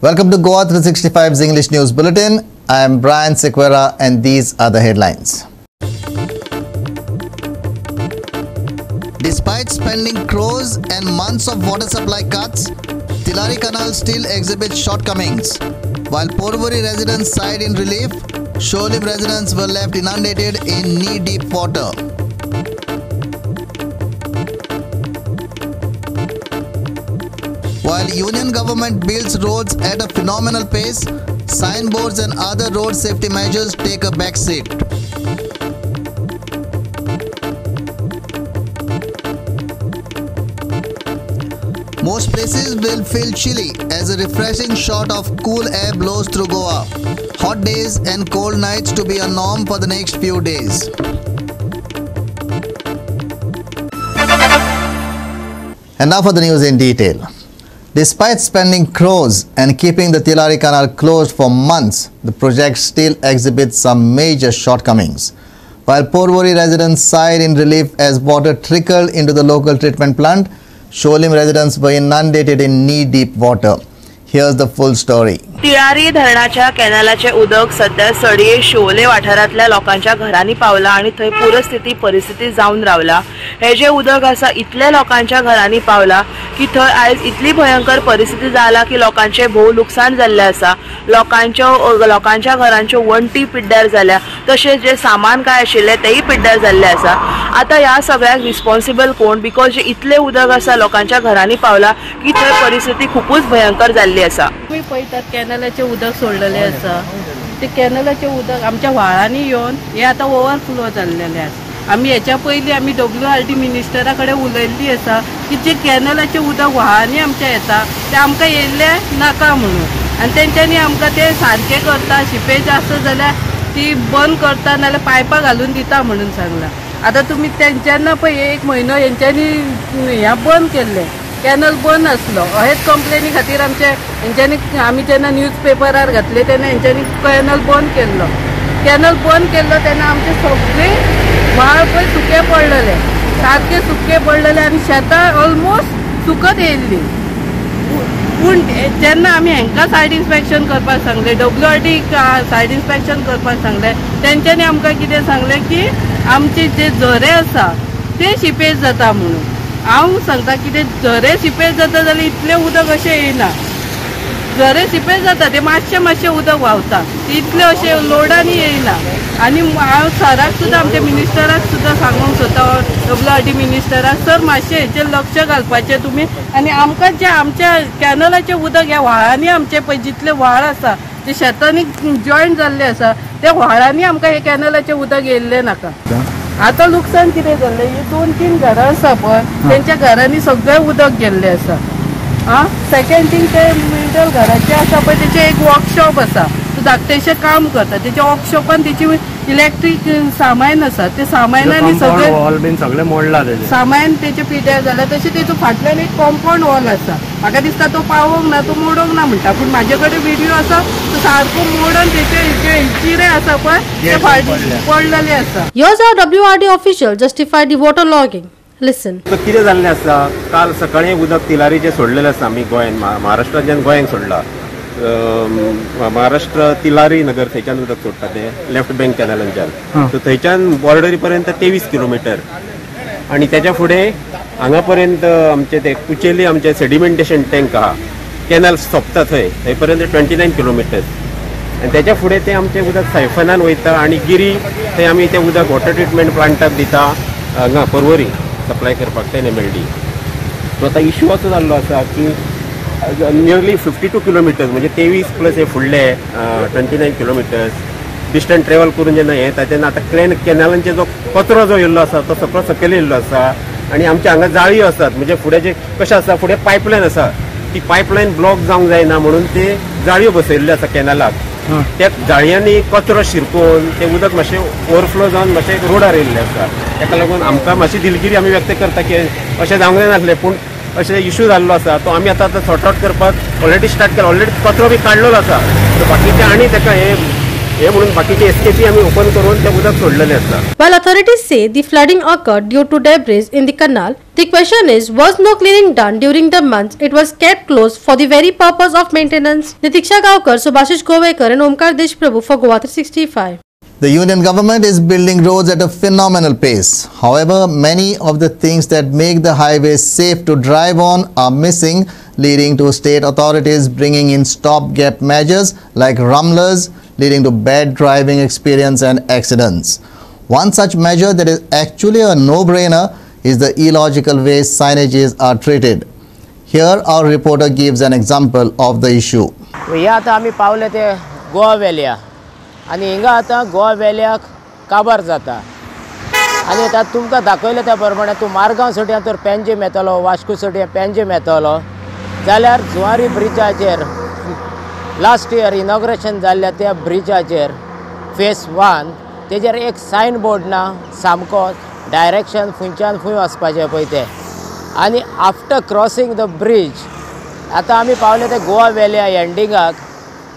Welcome to Goa 365's English News Bulletin. I am Brian Sequeira and these are the headlines. Despite spending crores and months of water supply cuts, Tilari Canal still exhibits shortcomings. While Porvorim residents sighed in relief, Sholim residents were left inundated in knee-deep water. While union government builds roads at a phenomenal pace, signboards and other road safety measures take a back seat. Most places will feel chilly as a refreshing shot of cool air blows through Goa. Hot days and cold nights to be a norm for the next few days. And now for the news in detail. Despite spending crores and keeping the Tilari Canal closed for months, the project still exhibits some major shortcomings. While Porvorim residents sighed in relief as water trickled into the local treatment plant, Sholim residents were inundated in knee-deep water. Here's the full story. Tillari धरणाच्या कॅनलाचे उदक सध्या सडये शोले वाठारातल्या लोकांच्या घरांनी पावला आणि थंय पूरस्थिती परिस्थिती जाऊन रावला. हे जे उदक आसा इतल्या लोकांच्या घरांनी पावला की थंय आयज इतली भयंकर परिस्थिती जाला की लोकांचे भोव लुकसाण जाल्ले आसा. लोकांच्या घरांच्यो वण्टी पिड्ड्यार जाल्या, तशेंच जे सामान काय आशिल्ले तेही पिड्ड्यार जाल्ले आसा. आता ह्या सगळ्याक रिस्पॉन्सिबल कोण? बिकॉज जे इतले उदक आसा लोकांच्या घरांनी पावला की थंय परिस्थिती खूपच भयंकर जाल्ली आसा. तुम्ही पळयतात कॅनलाचे उदक सोडलेले आसा. ते कॅनलाचे उदक आमच्या व्हाळांनी येवन हे आता ओव्हरफ्लो जाल्लेले आसा. आम्ही याच्या पयलीं आम्ही WRD मिनिस्टरा कडेन उलयल्ली आसा की जे कॅनलाचे उदक व्हाळांनी आमच्या येता ते आमकां येयल्ले नाका म्हणून, आनी तेंच्यांनी आमकां ते सारके करता, शिपेज आसा जाल्यार ती बंद करता नाल्यार पायपां घालून दिता म्हणून सांगला. आता तुम्ही तेंच्यांना पळय 1 म्हयनो हेंच्यांनी ह्या बंद केल्ले, कॅनल बंद आसलो. हेच कंप्लेनी खातीर आमी जेन्ना न्यूजपेपरार घातले तेन्ना हेंच्यांनी कॅनल बंद केल्लो. कॅनल बंद केल्लो तेन्ना आमचे सगळे व्हाळ पळय सुके पडलेले, सारके सुके पडलेले आनी शेतां ऑलमोस्ट सुकत येयल्ली. पूण जेन्ना आमी हांकां सायड इन्स्पेक्शन करपाक सांगले, WRD सायड इन्स्पेक्शन करपाक सांगले, तेंच्यांनी आमकां कितें सांगलें की आमचे जे झरे आसा ते शिपेज जाता म्हणून. हांव सांगता कितें झरे शिपेज जाता जाल्यार इतलें उदक अशें येयना. झरे शिपेज जाता ते मातशें उदक व्हांवता, इतलें अशें लोडांनी येयना. आनी हांव सराक सुद्दां आमच्या मिनिस्टराक सुद्दां सांगूंक सोदता, WRD मिनिस्टराक, सर मातशें हेचेर लक्ष घालपाचें तुमी. आनी आमकां जे आमच्या कॅनलाचें उदक ह्या व्हाळांनी आमचे पळय जितले व्हाळ आसा जे शेतांनी जॉयंट जाल्ले आसा त्या व्हाळांनी आमकां हे कॅनलाचें उदक येयल्लें नाका. आता लुकसाण कितें जाल्लें, ही 2-3 घरां आसा पळय तेंच्या घरांनी सगळें उदक गेल्लें आसा. सेकंड थिंग ते मिडल घराचे आसा पळय तेचें एक वर्कशॉप आसा, तो धाकटेशें काम करता. तेच्या वर्कशॉपान तेची इलेक्ट्रीक सामान आसा, ते सामानांनी सगळें मोडला, सामान तेचे पिड्ड्यार जाल्या. तशें तेचो फाटल्यान एक कॉम्पाउंड वॉल आसा. म्हाका दिसता तो पावोंक ना, तो मोडोंक ना म्हणटा, पूण म्हाजे कडेन व्हिडिओ आसा तो सारको मोडून तेचे चिरे आसा पळय ते पडलेले आसा. Here's how WRD official justified the water logging. Listen. कितें जाल्लें आसा, काल सकाळी उदक तिलारीचें सोडलेलें आसा आमी गोंयान, महाराष्ट्रात जेन्ना गोंयांत सोडला. महाराष्ट्र तिलारी नगर थंयच्यान उदक सोडटा ते लेफ्ट बँक कॅनलांच्यान. सो थंयच्यान बॉर्डरी पर्यंत 23 किलोमिटर आनी तेच्या फुडें हांगा पर्यंत आमचे ते कुचेली आमचे सेडिमेंटेशन टँक आहा, कॅनल सोंपता थंय पर्यंत 29 किलोमिटर. आनी तेच्या फुडें ते आमचें उदक सायफनान वयता आनी गिरी थंय आमी तें उदक वॉटर ट्रिटमेंट प्लांटाक दिता हांगा पर्वरी सप्लाय करपाक ते MLD. सो आतां इश्यू असो जाल्लो आसा की नियरली 52 किलोमिटर्स म्हणजे 23 प्लस हे फुडले 29 किलोमिटर्स डिस्टन्स ट्रॅव्हल करून जेन्ना येता तेन्ना आतां कॅनलांचे जो कचरो जो येयल्लो आसा तो सगळो सकयल येयल्लो आसा. आनी आमचे हांगा जाळयो आसात, म्हणजे फुडें जे कशें आसा फुडें पायपलायन आसा, ती पायपलायन ब्लॉक जावंक जायना म्हणून ते जाळयो बसयल्ल्यो आसा कॅनलाक. त्या जाळयांनी कचरो शिरकोवन ते उदक मातशें ओवरफ्लो जावन मातशें रोडार येयल्लें आसा. ताका लागून आमकां मातशी दिलगिरी आमी व्यक्त करता की अशें जावंक नासलें, पूण अशें इश्यू जाल्लो आसा तो आमी आतां सॉर्ट आउट करपाक ऑलरेडी स्टार्ट केला. ऑलरेडी कचरो बी काडलेलो आसा, सो बाकीचे आनी ताका हे हे म्हणून बाकीचे एसकेपी आम्ही ओपन करून ते उदक सोडलेले आसा. While authorities say the flooding occurred due to debris in the canal, the question is, was no cleaning done during the months it was kept closed for the very purpose of maintenance? Nitiksha Gavkar, Subhashish Govekar and Omkar Deshprabhu for Goa 365. The union government is building roads at a phenomenal pace. However, many of the things that make the highways safe to drive on are missing, leading to state authorities bringing in stopgap measures like rumblers, leading to bad driving experience and accidents. One such measure that is actually a no-brainer is the illogical way signages are treated. Here our reporter gives an example of the issue. आता आम्ही पावले ते गोवा वेल्या आणि हिंगा आता गोवा वेल्याक काबार जाता आणि आता तुमकां दाखयलें त्या प्रमाणे तूं मारगांव सड्यान तर पेंजीम येतलो, वास्को सड्यान पेंजीम येतलो जाल्यार जुवारी ब्रिजाचेर लास्ट इयर इनॉग्रेशन जाल्ल्या त्या ब्रिजाचेर फेस 1 तेजेर एक सायन बोर्ड ना, सामको डायरेक्शन खंयच्यान खंय वचपाचें पळय तें. आनी आफ्टर क्रॉसींग द ब्रीज आतां आमी पावले ते गोवा वेल्या एंडिंगाक.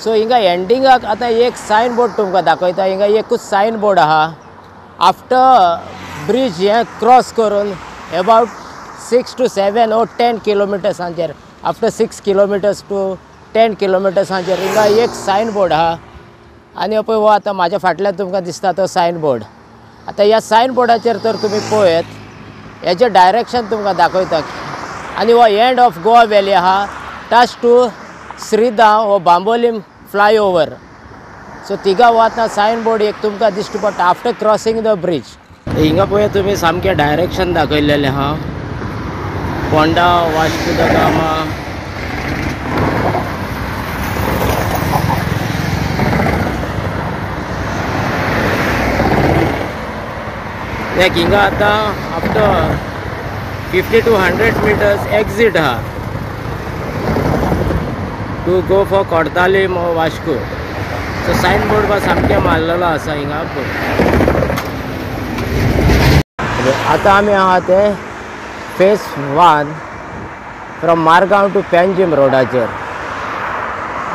सो हिंगा एंडिंगाक आतां एक सायन बोर्ड तुमकां दाखयता. हिंगा एकूच सायन बोर्ड आहा. आफ्टर ब्रीज हें क्रॉस करून अबावट 6 to 7 or 10 किलोमिटर्सांचेर आफ्टर 6 kilometers to 10 kilometersसांचेर हिंगा एक सायन बोर्ड आहा. आनी पळय हो आतां म्हाज्या फाटल्यान तुमकां दिसता तो सायन बोर्ड. आतां ह्या सायन बोर्डाचेर तर तुमी पळयत हेजें डायरेक्शन तुमकां दाखयता. आनी हो एंड ऑफ गोवा वेली आहा टच टू श्रीधाम हो बांबोलीम फ्लायओवर. सो तिगा वता सायन बोर्ड एक तुमकां दिश्टी पडटा आफ्टर क्रॉसींग द ब्रीज. हिंगा पळय तुमी सामकें डायरेक्शन दाखयलेलें आहा. पोंडा, वास्को द गामा, एक हिंगा आतां आफ्टर 50 to 100 meters exit आहा to go for Cortalim or Vasco. So sign board बा सामकें मारलेलो आसा हिंगा. आतां आमी आहा ते phase 1 from Margao to Panjim रोडाचेर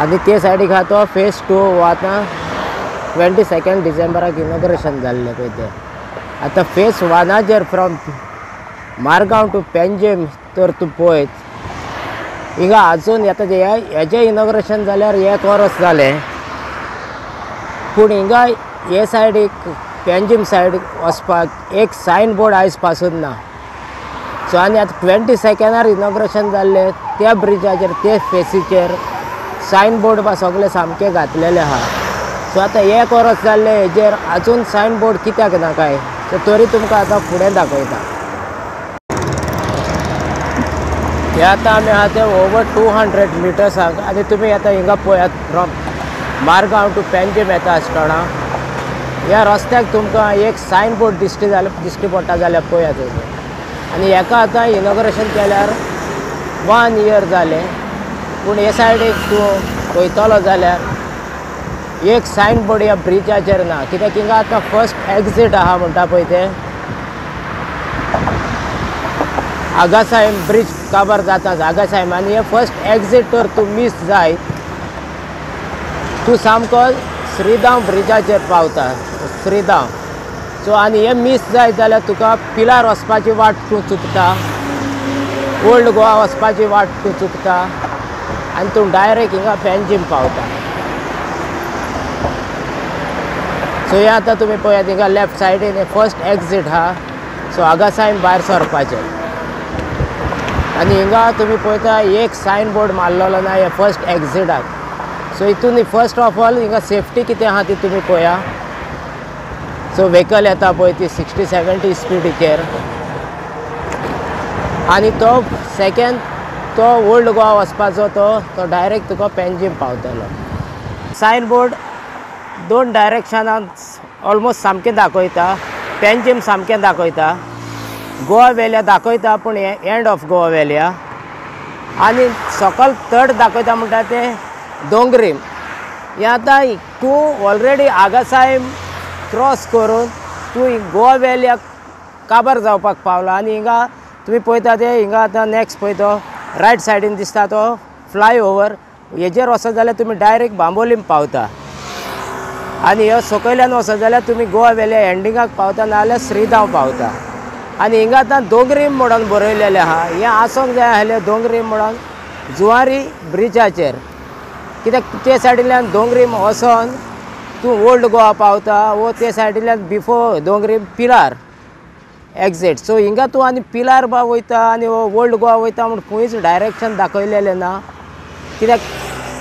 आनी ते सायडीक आहा तो फेस 2 हो आतां 22 डिसेंबराक इनॉग्रेशन जाल्लें पळय तें. आतां phase 1 from Margao to Panjim तर तूं पळयत हिंगा आजून आतां हेजें इनॉग्रेशन जाल्यार 1 वर्स जालें. पूण हिंगा हे सायडीक पेंजीम सायड वचपाक एक सायन बोर्ड आयज पासून ना. सो आनी आतां 22 इनॉग्रेशन जाल्लें त्या ब्रिजाचेर ते फेसीचेर सायन बोर्ड बा सगळे सामके घातलेले आहा. सो आतां 1 वर्स जाल्लें हेजेर आजून सायन बोर्ड कित्याक ना काय सो तरी तुमकां आतां फुडें दाखयता. हे आतां आमी आहा ते ओवर 200 meters आनी तुमी आतां हिंगा पळयात फ्रॉम मारगांव टू पेंजीम येता आसतना ह्या रस्त्याक तुमकां एक सायन बोर्ड दिश्टी पडटा जाल्यार पळयात. आनी हेका आतां इनॉग्रेशन केल्यार 1 year जालें. पूण हे सायडीक तूं पळयतलो जाल्यार एक सायन बोर्ड ह्या ब्रिजाचेर ना. कित्याक हिंगा आतां फर्स्ट एक्झीट आहा म्हणटा पळय तें आगासायम ब्रिज काबार जाता आगासायम आनी हे फर्स्ट एक्झीट तर तूं मिस जायत तूं सामको श्रीधाम ब्रिजाचेर पावता श्रीधाम. सो आनी हे मिस जायत जाल्यार तुका पिलार वचपाची वाट तूं चुकता, ओल्ड गोवा वचपाची वाट तूं चुकता आनी तूं डायरेक्ट हिंगा पेंजीम पावता. सो हे आतां तुमी पळयात हिंगा लेफ्ट सायडीन हे फर्स्ट एक्झीट आहा. सो आगासायम भायर सरपाचें आनी हिंगा तुमी पळयता एक सायन बोर्ड मारलेलो ना हे फर्स्ट एक्झिटाक. सो हितून फर्स्ट ऑफ ऑल हिंगा सेफ्टी कितें आहा ती तुमी पळया. सो व्हेकल येता पळय ती 60-70 स्पिडीचेर आनी तो सेकेंड तो ओल्ड गोवा वचपाचो तो डायरेक्ट तुका पेंजीम पावतलो. सायन बोर्ड 2 डायरेक्शनान ऑलमोस्ट सामकें दाखयता. पेंजीम सामकें दाखयता, गोवा वेल्या दाखयता पूण हे एंड ऑफ गोवा वेल्या आनी सकयल थर्ड दाखयता म्हणटा ते दोंगरीम. हे आतां तूं ऑलरेडी आगासायम क्रॉस करून तूं गोवा वेल्या काबार जावपाक पावला आनी हिंगा तुमी पळयता ते हिंगा आतां नेक्स्ट पळय तो रायट सायडीन दिसता तो फ्लायओवर हेजेर वचत जाल्यार तुमी डायरेक्ट बांबोलीम पावता. आनी ह्यो सकयल्यान वचत जाल्यार तुमी गोवा व्हॅली एंडिंगाक पावता नाजाल्यार श्रीधांव पावता. आनी हिंगा आतां दोंगरीम म्हणून बरयलेलें आहा. हें आसोंक जाय आहलें दोंगरीम म्हणून जुवारी ब्रिजाचेर, कित्याक ते सायडींतल्यान दोंगरीम वचोन तूं ओल्ड गोवा पावता वो ते सायडींतल्यान बिफोर दोंगरीम पिलार एक्झिट. सो हिंगा तूं आनी पिलार बा वयता आनी ओल्ड गोवा वयता म्हूण खंयच डायरेक्शन दाखयलेलें ना. कित्याक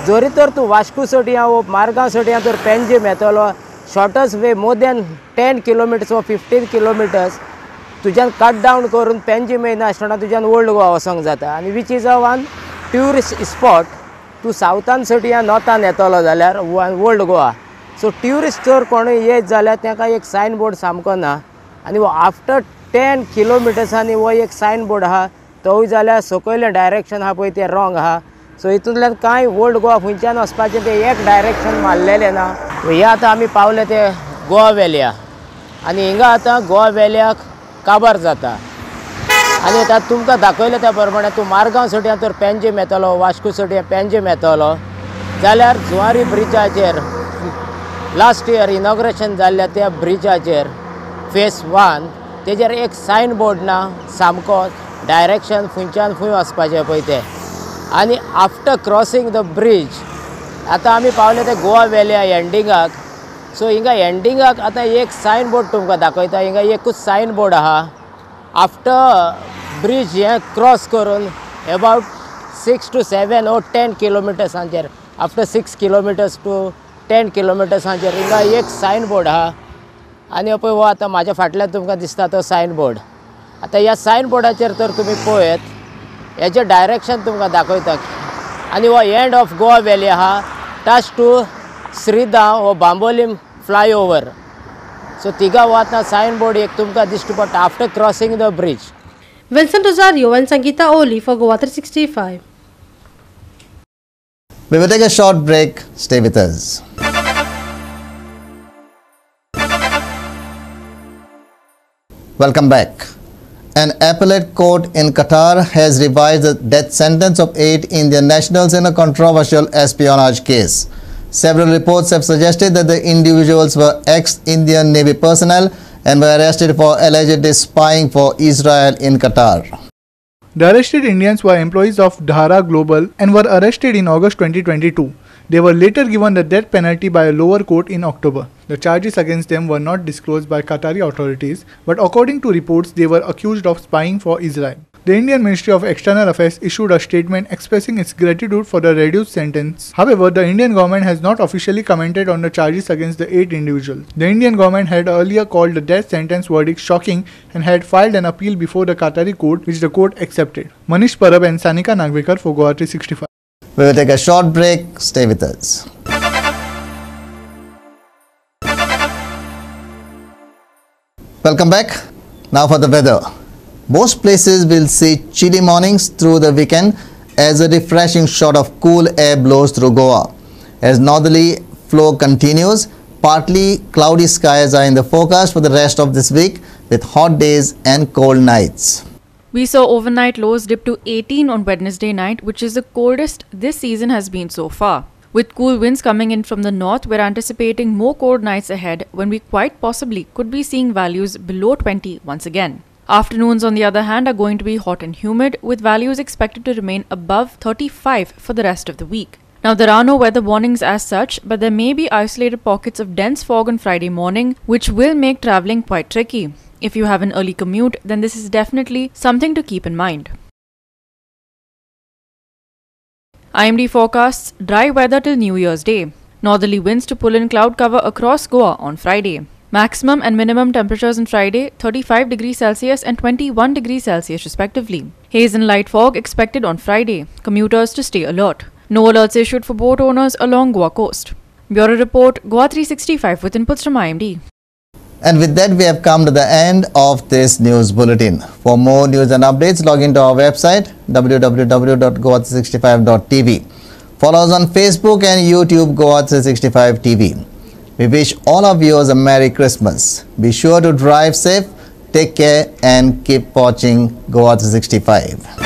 जरी तर तूं वास्को सोटिया वो मारगांव सोटिया तर पेंजीम येतलो, शॉर्टस्ट वे मोर दॅन 10 किलोमिटर्स वो 15 किलोमिटर्स तुज्यान कट डावन करून पेंजीम येयना आसतना तुज्यान ओल्ड गोवा वचोंक जाता. आनी which is a one tourist spot. तूं सावथान सोटिया नॉर्थान येतलो जाल्यार ओल्ड गोवा. सो ट्युरिस्ट जर कोणूय येत जाल्यार ताका एक सायन बोर्ड सामको ना. आनी वो आफ्टर 10 किलोमिटर्सांनी हो एक सायन बोर्ड आहा तोय जाल्यार सकयलें डायरेक्शन आहा पळय तें रॉंग आहा. सो हितूंतल्यान कांय ओल्ड गोवा खंयच्यान वचपाचें तें एक डायरेक्शन मारलेलें ना. हे आतां आमी पावले ते गोवा व्हॅलिया आनी हिंगा आतां गोवा व्हॅलियाक काबार जाता. आनी आतां तुमकां दाखयलें त्या प्रमाणे तूं मारगांव सोटिया तर पेंजीम येतलो, वास्को सोटिया पेंजीम येतलो जाल्यार जुवारी ब्रिजाचेर लास्ट इयर इनॉग्रेशन जाल्ल्या त्या ब्रिजाचेर फेस 1 तेजेर एक सायन बोर्ड ना सामको डायरेक्शन खंयच्यान खंय वचपाचें पळय तें. आनी आफ्टर क्रॉसींग द ब्रीज आतां आमी पावले ते गोवा व्हॅलिया एंडिंगाक. सो हिंगा एंडिंगाक आतां एक सायन बोर्ड तुमकां दाखयता. हिंगा एकूच सायन बोर्ड आहा. आफ्टर ब्रीज हें क्रॉस करून अबावट 6 to 7 or 10 किलोमिटर्सांचेर आफ्टर 6 किलोमिटर्स टू 10 किलोमिटर्सांचेर हिंगा एक सायन बोर्ड आहा. आनी पळय हो आतां म्हाज्या फाटल्यान तुमकां दिसता तो सायन बोर्ड. आतां ह्या सायन बोर्डाचेर तर तुमी पळयत हेजें डायरेक्शन तुमकां दाखयता. आनी हो एंड ऑफ गोवा व्हॅली आहा टच टू श्रीधांव वो बांबोलीम फ्लायओवर. सो तिगा हो आतां सायन बोर्ड एक तुमकां दिश्टी पडटा after crossing the breeze. Vincent Rosario and Sangeeta Oli for Goa 365. We will take a short break. Stay with us. Welcome back. An appellate court in Qatar has revised the death sentence of 8 Indian nationals in a controversial espionage case. Several reports have suggested that the individuals were ex-Indian Navy personnel and were arrested for allegedly spying for Israel in Qatar. The arrested Indians were employees of Dhara Global and were arrested in August 2022. They were later given the death penalty by a lower court in October. The charges against them were not disclosed by Qatari authorities, but according to reports, they were accused of spying for Israel. The Indian Ministry of External Affairs issued a statement expressing its gratitude for the reduced sentence. However, the Indian government has not officially commented on the charges against the 8 individuals. The Indian government had earlier called the death sentence verdict shocking and had filed an appeal before the Qatari court, which the court accepted. Manish Parab and Sanika Nagvekar for Goa 365. We will take a short break. Stay with us. Welcome back. Now for the weather. Most places will see chilly mornings through the weekend as a refreshing shot of cool air blows through Goa. As northerly flow continues, partly cloudy skies are in the forecast for the rest of this week with hot days and cold nights. We saw overnight lows dip to 18 on Wednesday night, which is the coldest this season has been so far. With cool winds coming in from the north, we're anticipating more cold nights ahead when we quite possibly could be seeing values below 20 once again. Afternoons, on the other hand, are going to be hot and humid, with values expected to remain above 35 for the rest of the week. Now, there are no weather warnings as such, but there may be isolated pockets of dense fog on Friday morning, which will make travelling quite tricky. If you have an early commute, then this is definitely something to keep in mind. IMD forecasts dry weather till New Year's Day. Northerly winds to pull in cloud cover across Goa on Friday. Maximum and minimum temperatures on Friday 35 degrees Celsius and 21 degrees Celsius respectively. Haze and light fog expected on Friday. Commuters to stay alert. No alerts issued for boat owners along Goa coast. Bureau Report, Goa 365 with inputs from IMD. And with that, we have come to the end of this news bulletin. For more news and updates, log into our website www.goa365.tv. Follow us on Facebook and YouTube Goa 365 TV. We wish all our viewers a Merry Christmas. Be sure to drive safe, take care and keep watching Goa 365.